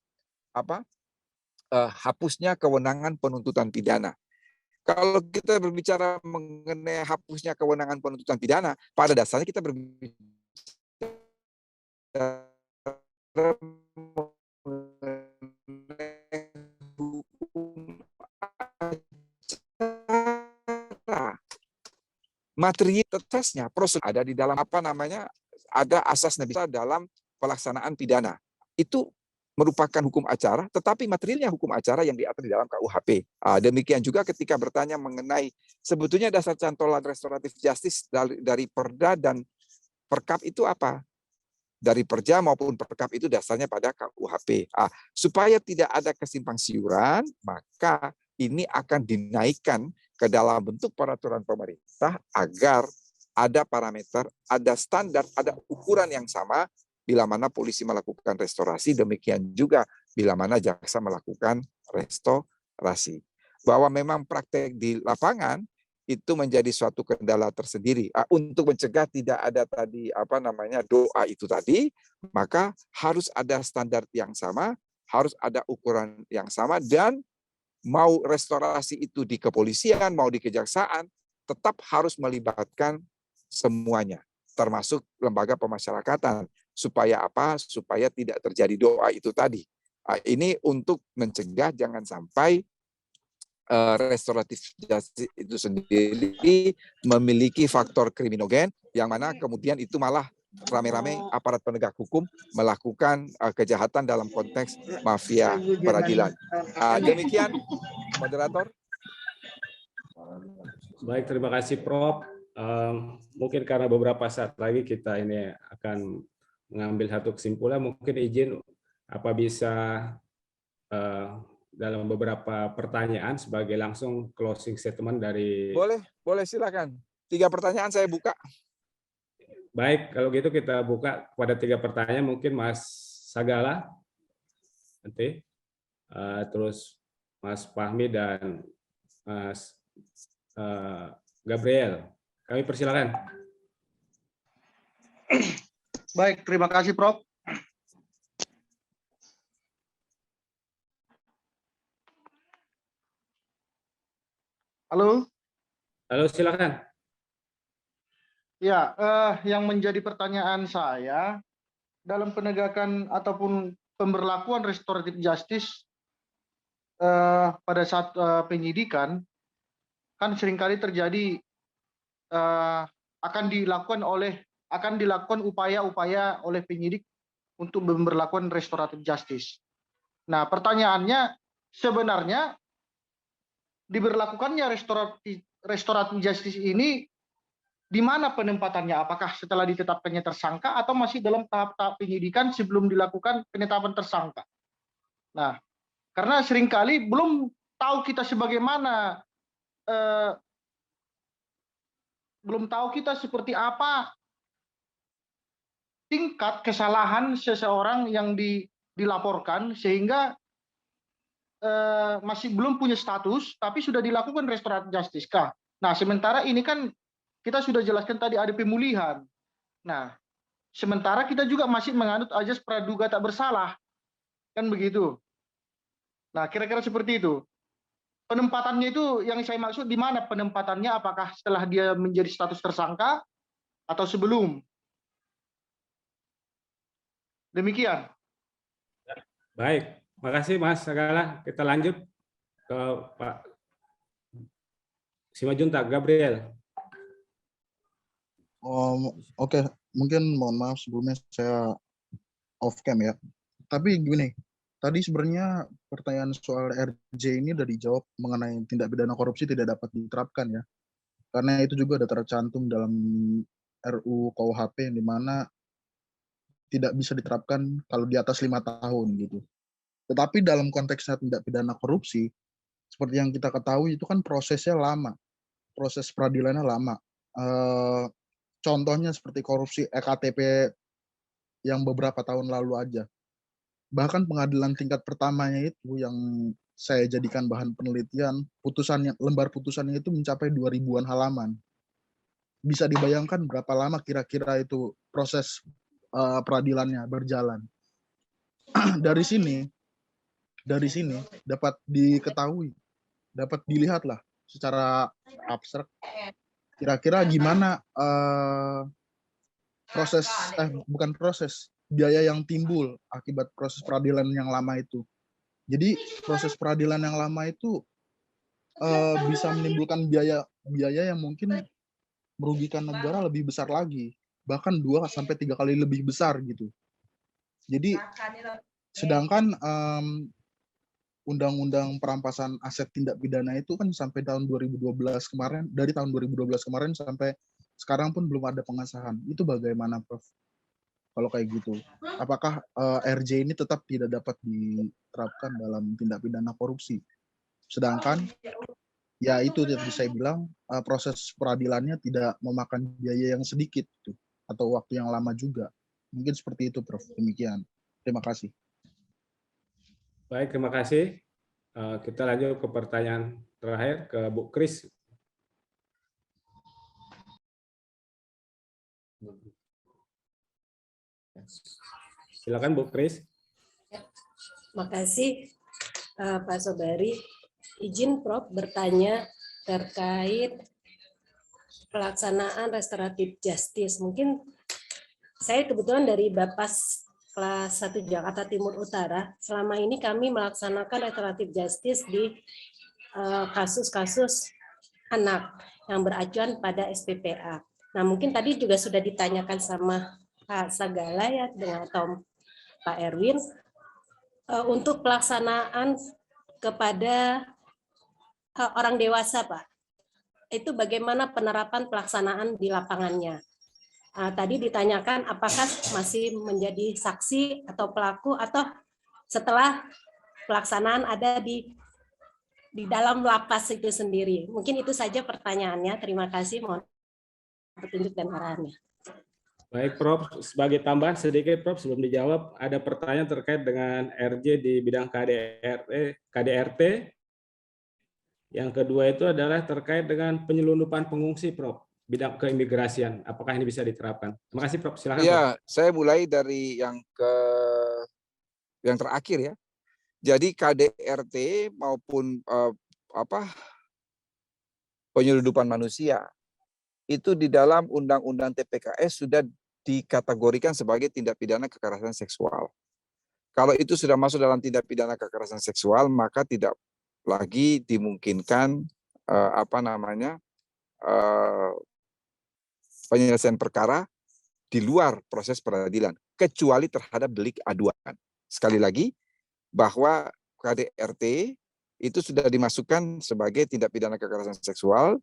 hapusnya kewenangan penuntutan pidana. Kalau kita berbicara mengenai hapusnya kewenangan penuntutan pidana, pada dasarnya kita berbicara hukum acara. Materi tesnya proses ada di dalam ada asas nabisa dalam pelaksanaan pidana. Itu merupakan hukum acara, tetapi materialnya hukum acara yang diatur di dalam KUHP. Demikian juga ketika bertanya mengenai sebetulnya dasar cantolan restoratif justice dari Perda dan Perkap itu apa? Dari Perja maupun Perkap itu dasarnya pada KUHP. Supaya tidak ada kesimpang siuran, maka ini akan dinaikkan ke dalam bentuk peraturan pemerintah agar ada parameter, ada standar, ada ukuran yang sama bila mana polisi melakukan restorasi, demikian juga bila mana jaksa melakukan restorasi. Bahwa memang praktek di lapangan itu menjadi suatu kendala tersendiri. Untuk mencegah tidak ada tadi doa itu tadi, maka harus ada standar yang sama, harus ada ukuran yang sama, dan mau restorasi itu di kepolisian, mau di kejaksaan, tetap harus melibatkan semuanya, termasuk lembaga pemasyarakatan. Supaya apa? Supaya tidak terjadi doa itu tadi. Ini untuk mencegah jangan sampai restoratif justice itu sendiri memiliki faktor kriminogen yang mana kemudian itu malah rame-rame aparat penegak hukum melakukan kejahatan dalam konteks mafia peradilan. Demikian, moderator. Baik, terima kasih Prof. Mungkin karena beberapa saat lagi kita ini akan mengambil satu kesimpulan, mungkin izin apa bisa dalam beberapa pertanyaan sebagai langsung closing statement dari... Boleh silakan. 3 pertanyaan saya buka. Baik, kalau gitu kita buka pada 3 pertanyaan, mungkin Mas Sagala, nanti, terus Mas Fahmi dan Mas Gabriel. Kami persilakan. Baik, terima kasih Prof. Halo? Halo, silakan. Ya, yang menjadi pertanyaan saya, dalam penegakan ataupun pemberlakuan restoratif justice pada saat penyidikan, kan seringkali terjadi akan dilakukan upaya-upaya oleh penyidik untuk memberlakukan restoratif justice. Nah, pertanyaannya sebenarnya diberlakukannya restoratif justice ini di mana penempatannya? Apakah setelah ditetapkannya tersangka atau masih dalam tahap-tahap penyidikan sebelum dilakukan penetapan tersangka? Nah, karena seringkali belum tahu kita seperti apa tingkat kesalahan seseorang yang dilaporkan sehingga masih belum punya status tapi sudah dilakukan restoratif justice. Nah, sementara ini kan kita sudah jelaskan tadi ada pemulihan. Nah, sementara kita juga masih menganut azas praduga tak bersalah. Kan begitu. Nah, kira-kira seperti itu. Penempatannya itu yang saya maksud di mana penempatannya, apakah setelah dia menjadi status tersangka atau sebelum? Demikian. Baik, Makasih Mas Sagala. Kita lanjut ke Pak Simajuntak Gabriel. Oke, mungkin mohon maaf sebelumnya saya off cam ya. Tapi gini, tadi sebenarnya pertanyaan soal RJ ini udah dijawab mengenai tindak pidana korupsi tidak dapat diterapkan ya. Karena itu juga ada tercantum dalam RUU KUHP yang dimana tidak bisa diterapkan kalau di atas 5 tahun gitu. Tetapi dalam konteksnya tindak pidana korupsi, seperti yang kita ketahui itu kan prosesnya lama, proses peradilannya lama. Contohnya seperti korupsi EKTP yang beberapa tahun lalu aja. Bahkan pengadilan tingkat pertamanya itu yang saya jadikan bahan penelitian, lembar putusannya itu mencapai 2000-an halaman. Bisa dibayangkan berapa lama kira-kira itu proses peradilannya berjalan. Dari sini dapat diketahui, dapat dilihatlah secara abstrak kira-kira gimana biaya yang timbul akibat proses peradilan yang lama itu. Jadi proses peradilan yang lama itu bisa menimbulkan biaya yang mungkin merugikan negara lebih besar lagi, bahkan 2-3 kali lebih besar gitu. Jadi sedangkan Undang-Undang Perampasan Aset Tindak Pidana itu kan sampai tahun 2012 kemarin, dari tahun 2012 kemarin sampai sekarang pun belum ada pengesahan. Itu bagaimana, Prof? Kalau kayak gitu, apakah RJ ini tetap tidak dapat diterapkan dalam tindak pidana korupsi? Sedangkan ya itu tadi saya bilang proses peradilannya tidak memakan biaya yang sedikit gitu, atau waktu yang lama juga. Mungkin seperti itu, Prof. Demikian. Terima kasih. Baik, terima kasih. Kita lanjut ke pertanyaan terakhir ke Bu Kris. Silakan Bu Kris. Makasih Pak Sobari. Izin Prof bertanya terkait pelaksanaan restoratif justice. Mungkin saya kebetulan dari Bapas kelas 1 Jakarta Timur Utara. Selama ini kami melaksanakan restoratif justice di kasus-kasus anak yang beracuan pada SPPA. Nah, mungkin tadi juga sudah ditanyakan sama Pak Sagala ya dengan atau Pak Erwin untuk pelaksanaan kepada orang dewasa, Pak. Itu bagaimana penerapan pelaksanaan di lapangannya? Tadi ditanyakan apakah masih menjadi saksi atau pelaku atau setelah pelaksanaan ada di dalam lapas itu sendiri. Mungkin itu saja pertanyaannya. Terima kasih. Mohon petunjuk dan arahannya. Baik, Prof. Sebagai tambahan sedikit, Prof, sebelum dijawab, ada pertanyaan terkait dengan RJ di bidang KDRT. Yang kedua itu adalah terkait dengan penyelundupan pengungsi, Prof. Bidang keimigrasian. Apakah ini bisa diterapkan? Terima kasih, Prof. Silakan. Ya, saya mulai dari yang terakhir ya. Jadi KDRT maupun penyelundupan manusia itu di dalam Undang-Undang TPKS sudah dikategorikan sebagai tindak pidana kekerasan seksual. Kalau itu sudah masuk dalam tindak pidana kekerasan seksual, maka tidak lagi dimungkinkan penyelesaian perkara di luar proses peradilan, kecuali terhadap delik aduan. Sekali lagi, bahwa KDRT itu sudah dimasukkan sebagai tindak pidana kekerasan seksual,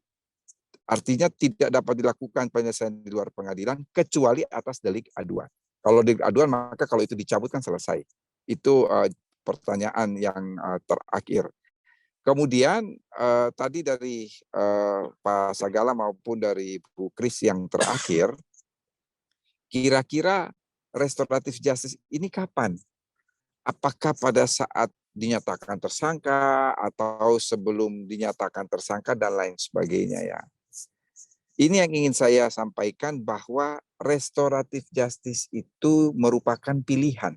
artinya tidak dapat dilakukan penyelesaian di luar pengadilan, kecuali atas delik aduan. Kalau delik aduan, maka kalau itu dicabut kan selesai. Itu pertanyaan yang terakhir. Kemudian tadi dari Pak Sagala maupun dari Bu Kris yang terakhir, kira-kira restoratif justice ini kapan? Apakah pada saat dinyatakan tersangka atau sebelum dinyatakan tersangka dan lain sebagainya ya. Ini yang ingin saya sampaikan bahwa restoratif justice itu merupakan pilihan.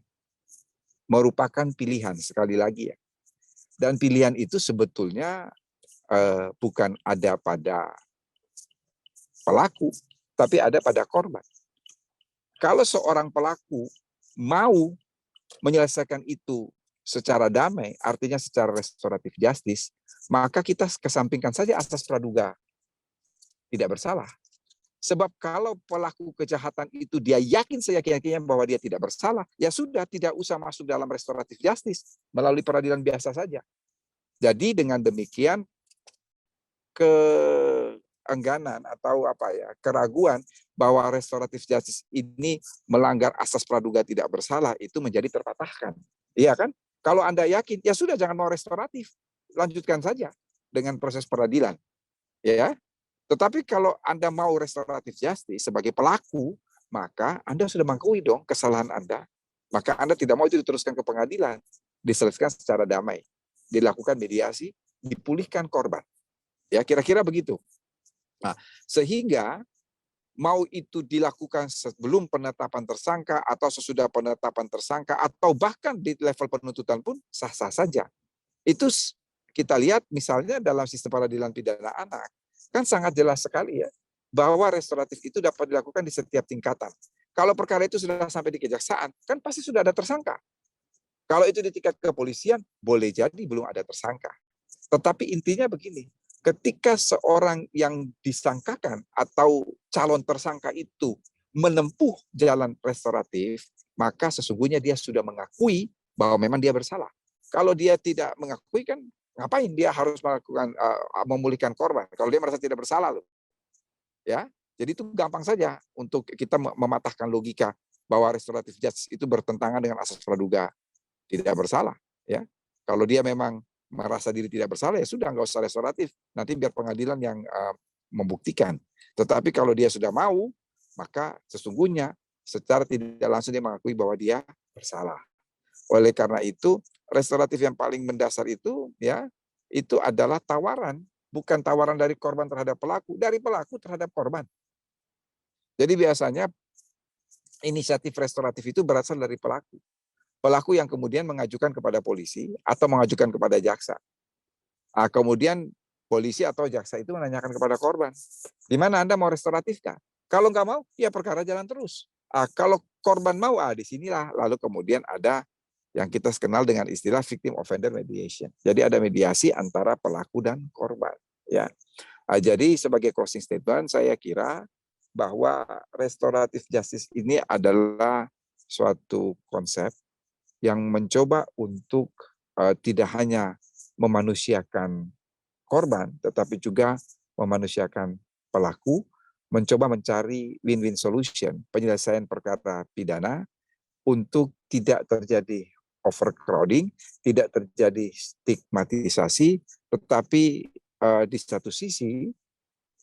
Merupakan pilihan sekali lagi ya. Dan pilihan itu sebetulnya bukan ada pada pelaku, tapi ada pada korban. Kalau seorang pelaku mau menyelesaikan itu secara damai, artinya secara restoratif justice, maka kita kesampingkan saja asas praduga tidak bersalah. Sebab kalau pelaku kejahatan itu dia yakin seyakin-yakinnya bahwa dia tidak bersalah, ya sudah, tidak usah masuk dalam restoratif justice, melalui peradilan biasa saja. Jadi dengan demikian keengganan atau keraguan bahwa restoratif justice ini melanggar asas praduga tidak bersalah itu menjadi terpatahkan. Iya kan? Kalau Anda yakin, ya sudah, jangan mau restoratif, lanjutkan saja dengan proses peradilan. Ya. Tetapi kalau Anda mau restoratif justice sebagai pelaku, maka Anda sudah mengakui dong kesalahan Anda. Maka Anda tidak mau itu diteruskan ke pengadilan, diselesaikan secara damai, dilakukan mediasi, dipulihkan korban. Ya, kira-kira begitu. Nah, sehingga mau itu dilakukan sebelum penetapan tersangka atau sesudah penetapan tersangka atau bahkan di level penuntutan pun sah-sah saja. Itu kita lihat misalnya dalam sistem peradilan pidana anak, kan sangat jelas sekali ya, bahwa restoratif itu dapat dilakukan di setiap tingkatan. Kalau perkara itu sudah sampai di kejaksaan, kan pasti sudah ada tersangka. Kalau itu di tingkat kepolisian, boleh jadi belum ada tersangka. Tetapi intinya begini, ketika seorang yang disangkakan atau calon tersangka itu menempuh jalan restoratif, maka sesungguhnya dia sudah mengakui bahwa memang dia bersalah. Kalau dia tidak mengakui, kan ngapain dia harus melakukan memulihkan korban kalau dia merasa tidak bersalah loh. Ya. Jadi itu gampang saja untuk kita mematahkan logika bahwa restoratif justice itu bertentangan dengan asas praduga tidak bersalah, ya. Kalau dia memang merasa diri tidak bersalah, ya sudah, nggak usah restoratif. Nanti biar pengadilan yang membuktikan. Tetapi kalau dia sudah mau, maka sesungguhnya secara tidak langsung dia mengakui bahwa dia bersalah. Oleh karena itu, restoratif yang paling mendasar itu, ya, itu adalah tawaran, bukan tawaran dari korban terhadap pelaku, dari pelaku terhadap korban. Jadi biasanya inisiatif restoratif itu berasal dari pelaku. Pelaku yang kemudian mengajukan kepada polisi atau mengajukan kepada jaksa. Nah, kemudian polisi atau jaksa itu menanyakan kepada korban, di mana Anda mau restoratif kah? Kalau nggak mau, ya perkara jalan terus. Kalau korban mau, di sinilah lalu kemudian ada yang kita kenal dengan istilah victim offender mediation. Jadi ada mediasi antara pelaku dan korban. Ya. Jadi sebagai closing statement, saya kira bahwa restoratif justice ini adalah suatu konsep yang mencoba untuk tidak hanya memanusiakan korban, tetapi juga memanusiakan pelaku, mencoba mencari win-win solution, penyelesaian perkara pidana untuk tidak terjadi overcrowding, tidak terjadi stigmatisasi, tetapi di satu sisi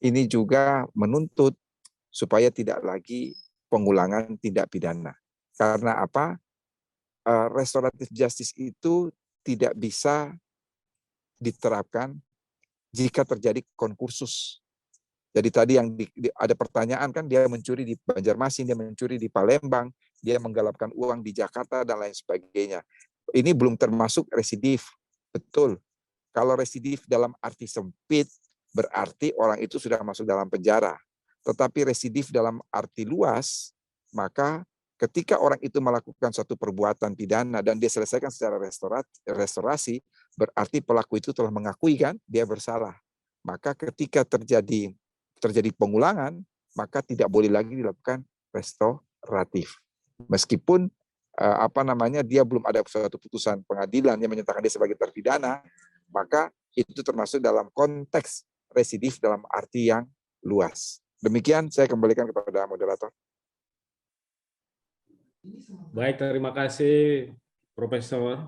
ini juga menuntut supaya tidak lagi pengulangan tindak pidana. Karena apa? Restoratif justice itu tidak bisa diterapkan jika terjadi konkursus. Jadi tadi yang ada pertanyaan kan, dia mencuri di Banjarmasin, dia mencuri di Palembang, dia menggelapkan uang di Jakarta dan lain sebagainya. Ini belum termasuk residif. Betul. Kalau residif dalam arti sempit berarti orang itu sudah masuk dalam penjara. Tetapi residif dalam arti luas, maka ketika orang itu melakukan suatu perbuatan pidana dan dia selesaikan secara restorasi, berarti pelaku itu telah mengakui kan dia bersalah. Maka ketika terjadi pengulangan, maka tidak boleh lagi dilakukan restoratif. Meskipun dia belum ada suatu putusan pengadilan yang menyatakan dia sebagai terpidana, maka itu termasuk dalam konteks residif dalam arti yang luas. Demikian saya kembalikan kepada moderator. Baik, terima kasih Profesor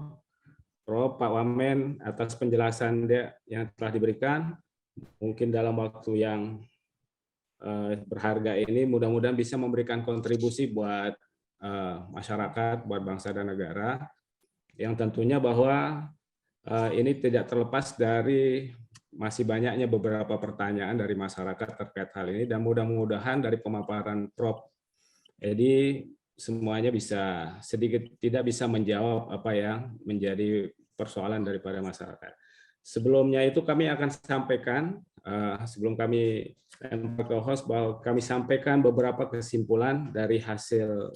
Prof. Pak Wamen atas penjelasan yang telah diberikan. Mungkin dalam waktu yang berharga ini mudah-mudahan bisa memberikan kontribusi buat masyarakat, buat bangsa dan negara, yang tentunya bahwa ini tidak terlepas dari masih banyaknya beberapa pertanyaan dari masyarakat terkait hal ini, dan mudah-mudahan dari pemaparan Prof. Edi semuanya bisa sedikit tidak bisa menjawab apa yang menjadi persoalan daripada masyarakat. Sebelumnya itu kami akan sampaikan, sebelum kami ke host, bahwa kami sampaikan beberapa kesimpulan dari hasil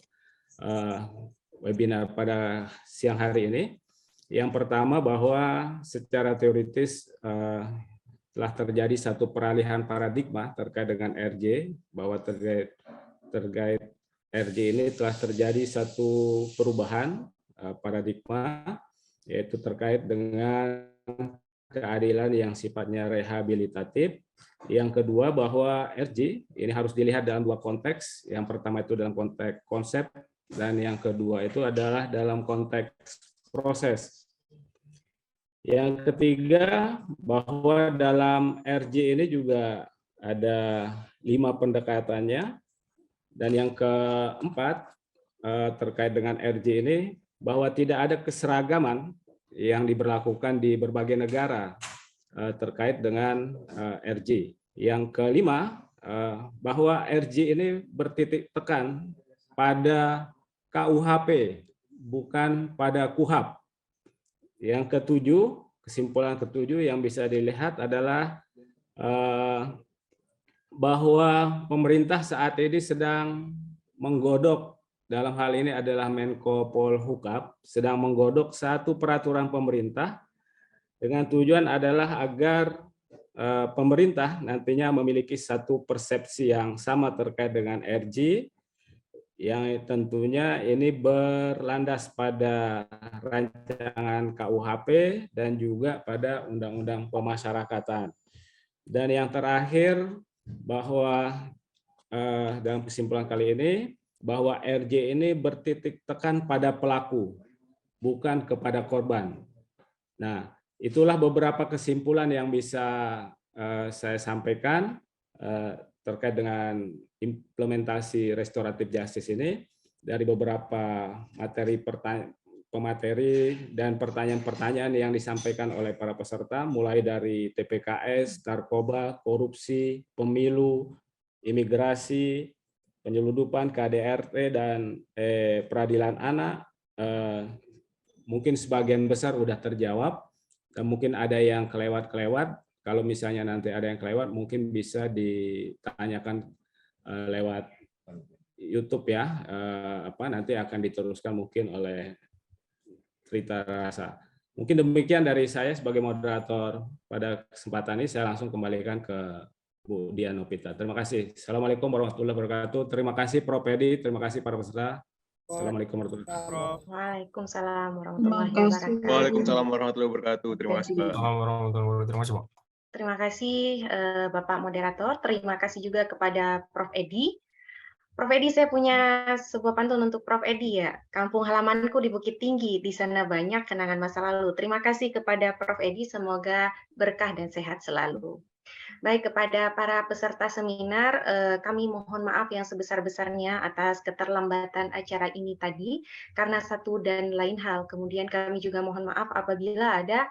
webinar pada siang hari ini. Yang pertama bahwa secara teoritis telah terjadi satu peralihan paradigma terkait dengan RJ, bahwa terkait RJ ini telah terjadi satu perubahan paradigma, yaitu terkait dengan keadilan yang sifatnya rehabilitatif. Yang kedua bahwa RJ ini harus dilihat dalam dua konteks. Yang pertama itu dalam konteks konsep, dan yang kedua itu adalah dalam konteks proses. Yang ketiga, bahwa dalam RJ ini juga ada 5 pendekatannya. Dan yang keempat, terkait dengan RJ ini, bahwa tidak ada keseragaman yang diberlakukan di berbagai negara terkait dengan RJ. Yang kelima, bahwa RJ ini bertitik tekan pada KUHP, bukan pada KUHAP. Yang ketujuh, kesimpulan ketujuh yang bisa dilihat adalah bahwa pemerintah saat ini sedang menggodok, dalam hal ini adalah Menko Polhukam, sedang menggodok satu peraturan pemerintah dengan tujuan adalah agar pemerintah nantinya memiliki satu persepsi yang sama terkait dengan RJ, yang tentunya ini berlandas pada rancangan KUHP dan juga pada Undang-Undang Pemasyarakatan. Dan yang terakhir, bahwa dalam kesimpulan kali ini, bahwa RJ ini bertitik tekan pada pelaku, bukan kepada korban. Nah, itulah beberapa kesimpulan yang bisa saya sampaikan terkait dengan implementasi restoratif justice ini dari beberapa pemateri dan pertanyaan-pertanyaan yang disampaikan oleh para peserta, mulai dari TPKS, narkoba, korupsi, pemilu, imigrasi, penyeludupan, KDRT, dan peradilan anak. Mungkin sebagian besar sudah terjawab, dan mungkin ada yang kelewat-kelewat. Kalau misalnya nanti ada yang kelewat, mungkin bisa ditanyakan lewat YouTube ya. Nanti akan diteruskan mungkin oleh Trita Rasa. Mungkin demikian dari saya sebagai moderator pada kesempatan ini. Saya langsung kembalikan ke Bu Dian Nopita. Terima kasih. Assalamualaikum warahmatullahi wabarakatuh. Terima kasih Prof. Edi. Terima kasih para peserta. Assalamualaikum warahmatullahi wabarakatuh. Waalaikumsalam warahmatullahi wabarakatuh. Waalaikumsalam warahmatullahi wabarakatuh. Terima kasih, Pak. Terima kasih, Pak. Terima kasih Bapak Moderator. Terima kasih juga kepada Prof. Edi. Prof. Edi, saya punya sebuah pantun untuk Prof. Edi ya. Kampung halamanku di Bukit Tinggi, di sana banyak kenangan masa lalu. Terima kasih kepada Prof. Edi, semoga berkah dan sehat selalu. Baik, kepada para peserta seminar, kami mohon maaf yang sebesar-besarnya atas keterlambatan acara ini tadi, karena satu dan lain hal. Kemudian kami juga mohon maaf apabila ada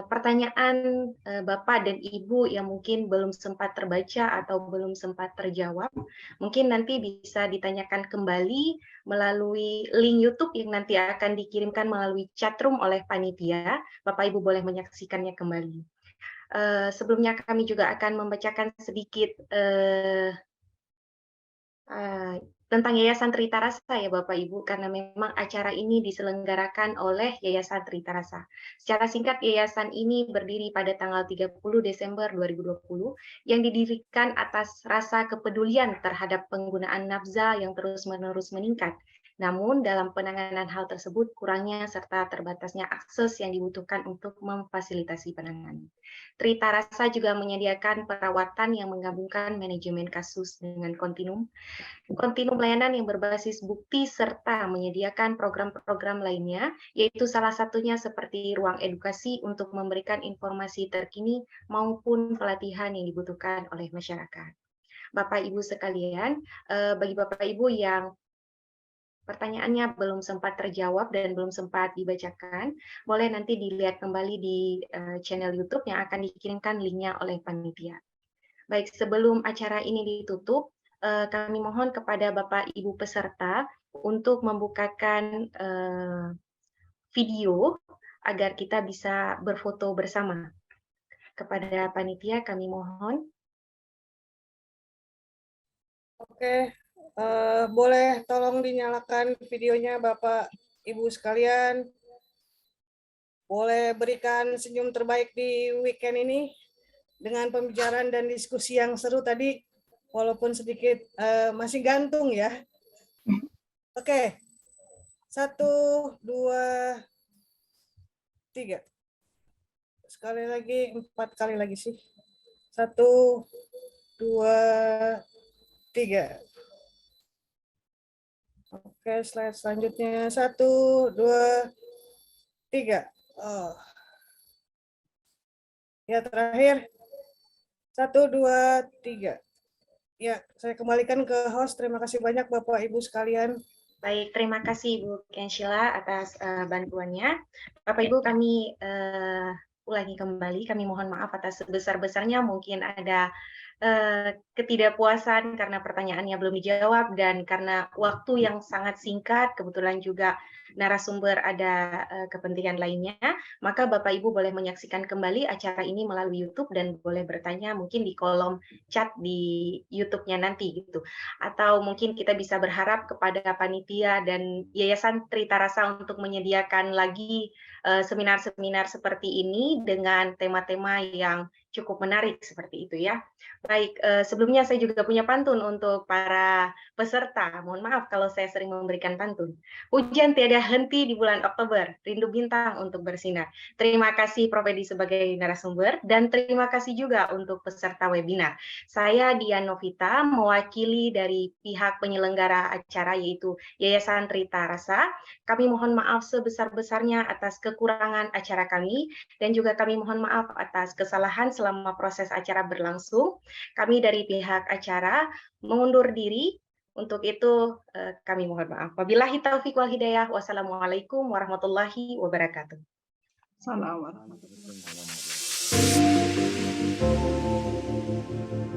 pertanyaan Bapak dan Ibu yang mungkin belum sempat terbaca atau belum sempat terjawab, mungkin nanti bisa ditanyakan kembali melalui link YouTube yang nanti akan dikirimkan melalui chatroom oleh panitia. Bapak Ibu boleh menyaksikannya kembali. Sebelumnya kami juga akan membacakan sedikit tentang Yayasan Trita Rasa ya Bapak Ibu, karena memang acara ini diselenggarakan oleh Yayasan Trita Rasa. Secara singkat, yayasan ini berdiri pada tanggal 30 Desember 2020 yang didirikan atas rasa kepedulian terhadap penggunaan nafza yang terus-menerus meningkat. Namun dalam penanganan hal tersebut kurangnya serta terbatasnya akses yang dibutuhkan untuk memfasilitasi penanganan. Trita Rasa juga menyediakan perawatan yang menggabungkan manajemen kasus dengan kontinum layanan yang berbasis bukti serta menyediakan program-program lainnya, yaitu salah satunya seperti ruang edukasi untuk memberikan informasi terkini maupun pelatihan yang dibutuhkan oleh masyarakat. Bapak Ibu sekalian, bagi Bapak Ibu yang pertanyaannya belum sempat terjawab dan belum sempat dibacakan, boleh nanti dilihat kembali di channel YouTube yang akan dikirimkan linknya oleh panitia. Baik, sebelum acara ini ditutup, kami mohon kepada Bapak Ibu peserta untuk membukakan video agar kita bisa berfoto bersama. Kepada panitia kami mohon. Oke, boleh tolong dinyalakan videonya Bapak Ibu sekalian. boleh berikan senyum terbaik di weekend ini dengan pembicaraan dan diskusi yang seru tadi, walaupun sedikit masih gantung ya. Oke, 1, 2, 3. Sekali lagi, 4 kali lagi sih. 1, 2, 3. Oke, slide selanjutnya. 1, 2, 3. Oh. Ya, terakhir. 1, 2, 3. Ya, saya kembalikan ke host. Terima kasih banyak Bapak Ibu sekalian. Baik, terima kasih Ibu Kenshila atas bantuannya. Bapak Ibu, kami ulangi kembali, kami mohon maaf atas sebesar-besarnya mungkin ada ketidakpuasan karena pertanyaannya belum dijawab dan karena waktu yang sangat singkat, kebetulan juga narasumber ada kepentingan lainnya, maka Bapak Ibu boleh menyaksikan kembali acara ini melalui YouTube dan boleh bertanya mungkin di kolom chat di YouTube-nya nanti gitu. Atau mungkin kita bisa berharap kepada panitia dan Yayasan Trita Rasa untuk menyediakan lagi seminar-seminar seperti ini dengan tema-tema yang cukup menarik seperti itu ya. Baik, sebelumnya saya juga punya pantun untuk para peserta. Mohon maaf kalau saya sering memberikan pantun. Hujan tiada henti di bulan Oktober, rindu bintang untuk bersinar. Terima kasih Prof. Edi sebagai narasumber dan terima kasih juga untuk peserta webinar. Saya Dian Novita, mewakili dari pihak penyelenggara acara yaitu Yayasan Trita Rasa. Kami mohon maaf sebesar-besarnya atas kekurangan acara kami dan juga kami mohon maaf atas kesalahan selama proses acara berlangsung. Kami dari pihak acara mengundur diri. Untuk itu kami mohon maaf. Wabillahi taufiq wal hidayah. Wassalamualaikum warahmatullahi wabarakatuh. Assalamualaikum warahmatullahi wabarakatuh.